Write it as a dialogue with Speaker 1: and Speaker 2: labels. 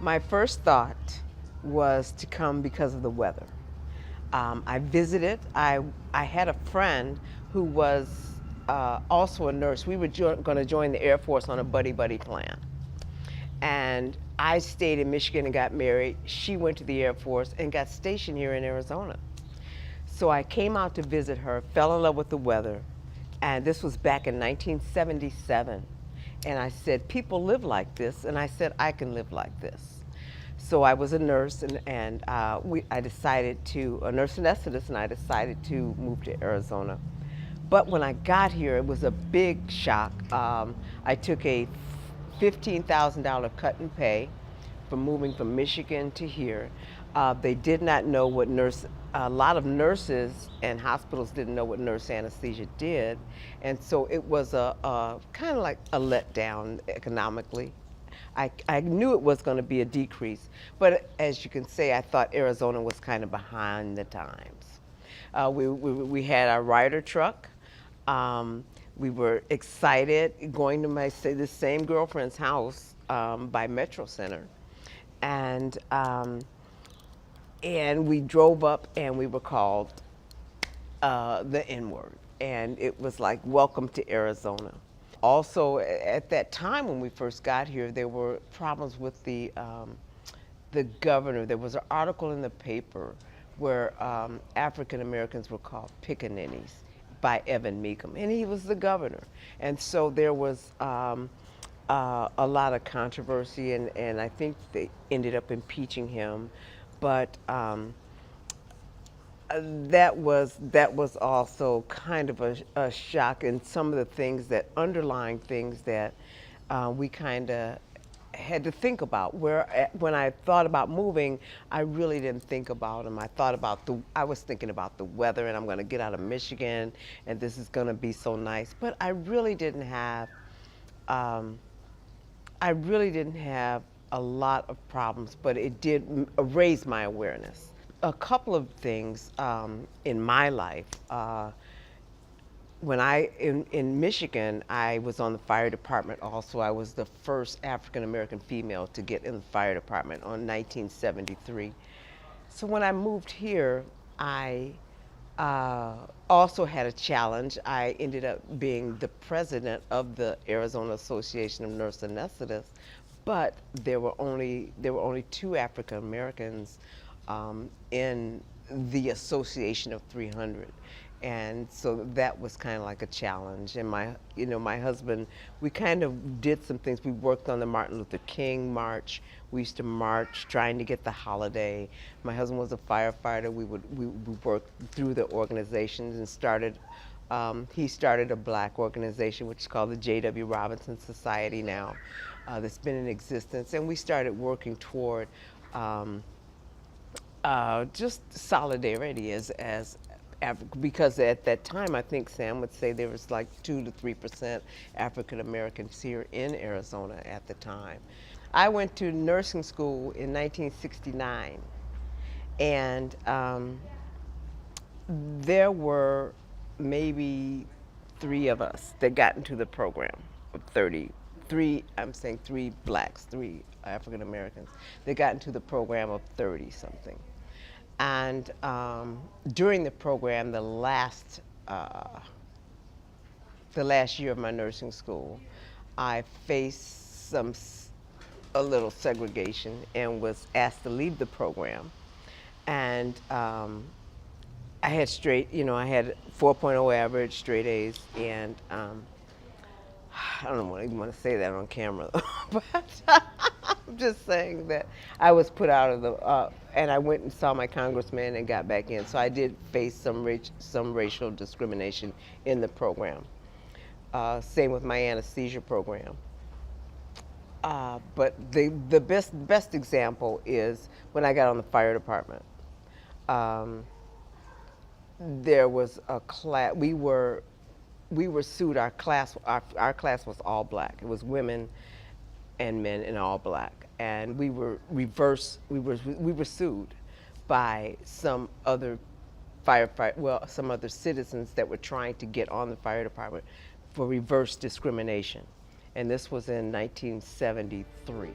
Speaker 1: My first thought was to come because of the weather. I visited. I had a friend who was also a nurse. We were going to join the Air Force on a buddy-buddy plan. And I stayed in Michigan and got married. She went to the Air Force and got stationed here in Arizona. So I came out to visit her, fell in love with the weather, and this was back in 1977. And I said, people live like this, and I said, I can live like this. So I was a nurse, and I decided to, a nurse anesthetist, and I decided to move to Arizona. But when I got here, it was a big shock. I took a $15,000 cut in pay for moving from Michigan to here. They did not know what a lot of nurses and hospitals didn't know what nurse anesthesia did. And so it was a kind of like a letdown economically. I knew it was going to be a decrease, but as you can say, I thought Arizona was kind of behind the times. We had our Ryder truck. We were excited going to this same girlfriend's house by Metro Center, and we drove up and we were called the N-word, and it was like, welcome to Arizona. Also, at that time when we first got here, there were problems with the governor. There was an article in the paper where African Americans were called pickaninnies by Evan Meekum, and he was the governor. And so there was a lot of controversy, and I think they ended up impeaching him. But that was also kind of a shock, and some of the underlying things that we kind of had to think about. When I thought about moving, I really didn't think about them. I was thinking about the weather, and I'm going to get out of Michigan, and this is going to be so nice. But I really didn't have a lot of problems, but it did raise my awareness. A couple of things in my life. In Michigan, I was on the fire department also. I was the first African American female to get in the fire department on 1973. So when I moved here, I also had a challenge. I ended up being the president of the Arizona Association of Nurse Anesthetists, but there were only two African Americans in the Association of 300. And so that was kind of like a challenge. And my husband, we kind of did some things. We worked on the Martin Luther King March. We used to march trying to get the holiday. My husband was a firefighter. We worked through the organizations and he started a black organization, which is called the J.W. Robinson Society now, that's been in existence. And we started working toward just solidarity because at that time, I think Sam would say there was like 2 to 3% African Americans here in Arizona at the time. I went to nursing school in 1969, and there were maybe 3 of us that got into the program of 30. I'm saying 3 blacks, 3 African Americans that got into the program of 30 something. And during the program, the last year of my nursing school, I faced a little segregation and was asked to leave the program. And I had I had 4.0 average, straight A's, and I don't even want to say that on camera, but I'm just saying that I was put out of and I went and saw my congressman and got back in. So I did face some racial discrimination in the program. Same with my anesthesia program. But the best example is when I got on the fire department. There was a class, we were sued. Our class was all black. It was women and men and all black. And we were sued by some other some other citizens that were trying to get on the fire department for reverse discrimination. And this was in 1973.